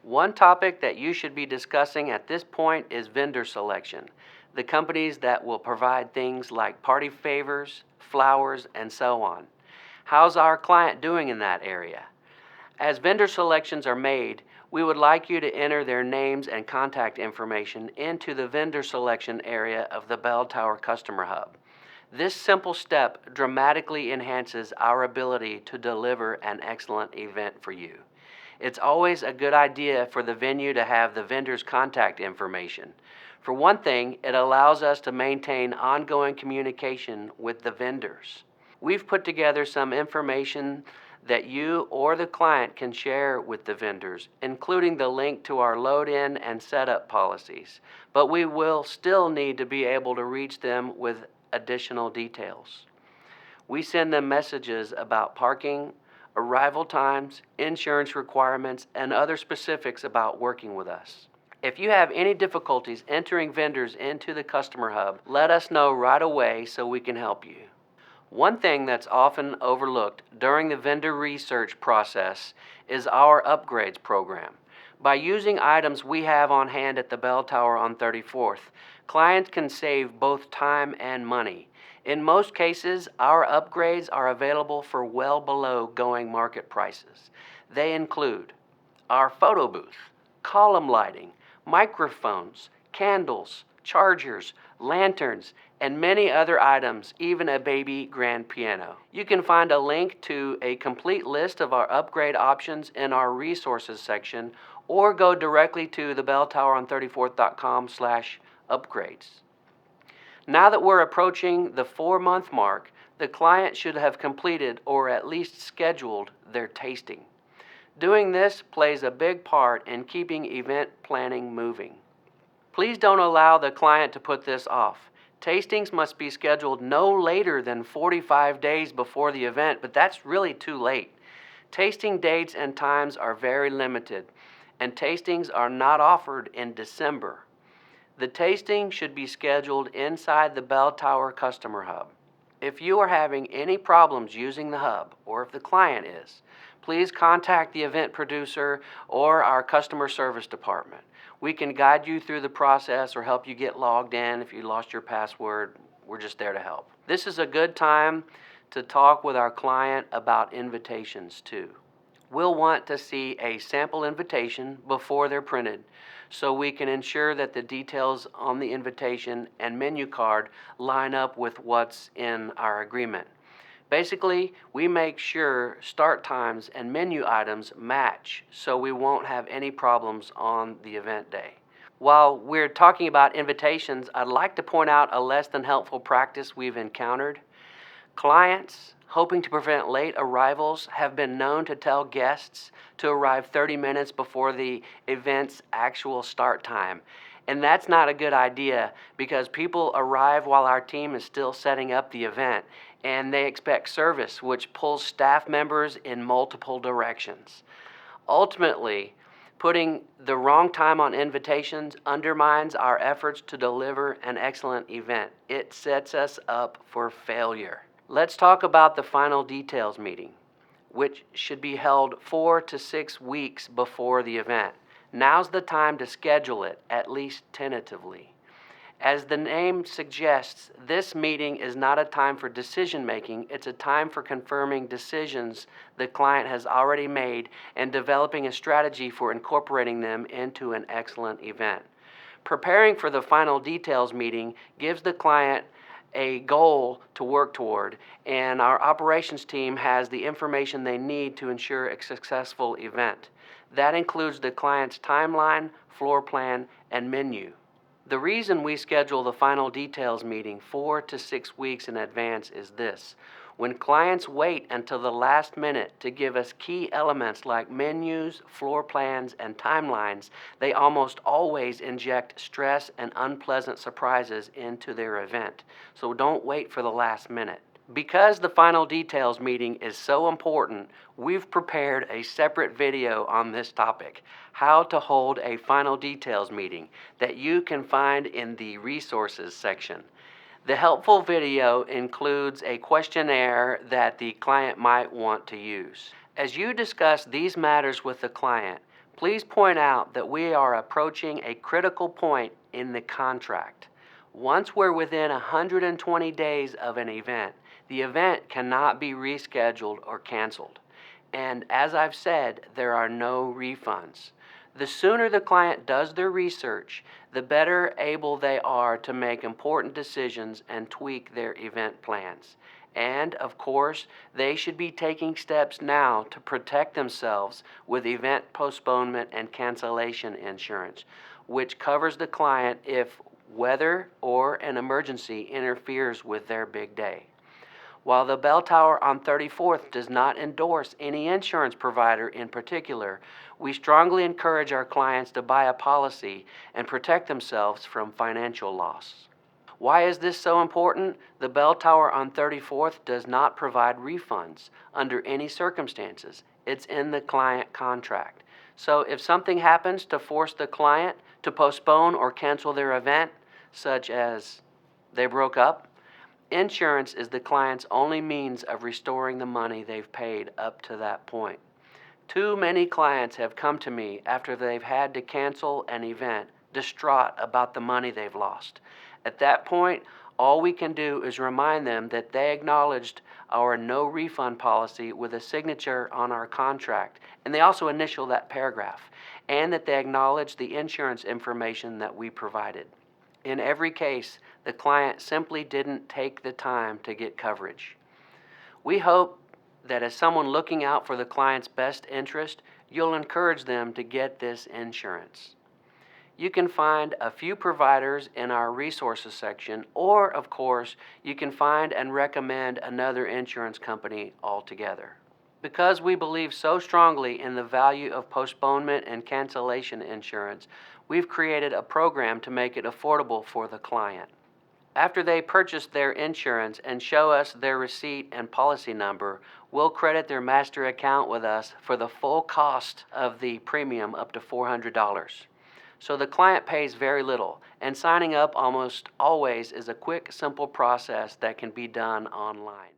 One topic that you should be discussing at this point is vendor selection. The companies that will provide things like party favors, flowers, and so on. How's our client doing in that area? As vendor selections are made, we would like you to enter their names and contact information into the vendor selection area of the Bell Tower Customer Hub. This simple step dramatically enhances our ability to deliver an excellent event for you. It's always a good idea for the venue to have the vendor's contact information. For one thing, it allows us to maintain ongoing communication with the vendors. We've put together some information that you or the client can share with the vendors, including the link to our load-in and setup policies, but we will still need to be able to reach them with additional details. We send them messages about parking, arrival times, insurance requirements, and other specifics about working with us. If you have any difficulties entering vendors into the Customer Hub, let us know right away so we can help you. One thing that's often overlooked during the vendor research process is our upgrades program. By using items we have on hand at the Bell Tower on 34th, clients can save both time and money. In most cases, our upgrades are available for well below going market prices. They include our photo booth, column lighting, microphones, candles, chargers, lanterns, and many other items, even a baby grand piano. You can find a link to a complete list of our upgrade options in our resources section, or go directly to thebelltoweron34th.com/upgrades. Now that we're approaching the 4-month mark, the client should have completed or at least scheduled their tasting. Doing this plays a big part in keeping event planning moving. Please don't allow the client to put this off. Tastings must be scheduled no later than 45 days before the event, but that's really too late. Tasting dates and times are very limited, and tastings are not offered in December. The tasting should be scheduled inside the Bell Tower Customer Hub. If you are having any problems using the hub, or if the client is, please contact the event producer or our customer service department. We can guide you through the process or help you get logged in if you lost your password. We're just there to help. This is a good time to talk with our client about invitations too. We'll want to see a sample invitation before they're printed, so we can ensure that the details on the invitation and menu card line up with what's in our agreement. Basically, we make sure start times and menu items match so we won't have any problems on the event day. While we're talking about invitations, I'd like to point out a less than helpful practice we've encountered. Clients hoping to prevent late arrivals have been known to tell guests to arrive 30 minutes before the event's actual start time. And that's not a good idea, because people arrive while our team is still setting up the event, and they expect service, which pulls staff members in multiple directions. Ultimately, putting the wrong time on invitations undermines our efforts to deliver an excellent event. It sets us up for failure. Let's talk about the final details meeting, which should be held 4 to 6 weeks before the event. Now's the time to schedule it, at least tentatively. As the name suggests, this meeting is not a time for decision making, it's a time for confirming decisions the client has already made and developing a strategy for incorporating them into an excellent event. Preparing for the final details meeting gives the client a goal to work toward, and our operations team has the information they need to ensure a successful event. That includes the client's timeline, floor plan, and menu. The reason we schedule the final details meeting 4 to 6 weeks in advance is this. When clients wait until the last minute to give us key elements like menus, floor plans, and timelines, they almost always inject stress and unpleasant surprises into their event. So don't wait for the last minute. Because the final details meeting is so important, we've prepared a separate video on this topic, how to hold a final details meeting, that you can find in the resources section. The helpful video includes a questionnaire that the client might want to use. As you discuss these matters with the client, Please point out that we are approaching a critical point in the contract. Once we're within 120 days of an event, the event cannot be rescheduled or canceled. And as I've said, there are no refunds. The sooner the client does their research, the better able they are to make important decisions and tweak their event plans. And, of course, they should be taking steps now to protect themselves with event postponement and cancellation insurance, which covers the client if weather or an emergency interferes with their big day. While the bell tower on 34th does not endorse any insurance provider in particular, we strongly encourage our clients to buy a policy and protect themselves from financial loss. Why is this so important? The bell tower on 34th does not provide refunds under any circumstances. It's in the client contract. So if something happens to force the client to postpone or cancel their event, such as they broke up, insurance is the client's only means of restoring the money they've paid up to that point. Too many clients have come to me after they've had to cancel an event, distraught about the money they've lost. At that point, all we can do is remind them that they acknowledged our no refund policy with a signature on our contract, and they also initial that paragraph, and that they acknowledge the insurance information that we provided. In every case, the client simply didn't take the time to get coverage. We hope that as someone looking out for the client's best interest, you'll encourage them to get this insurance. You can find a few providers in our resources section, or, of course, you can find and recommend another insurance company altogether. Because we believe so strongly in the value of postponement and cancellation insurance, we've created a program to make it affordable for the client. After they purchase their insurance and show us their receipt and policy number, we'll credit their master account with us for the full cost of the premium up to $400. So the client pays very little, and signing up almost always is a quick, simple process that can be done online.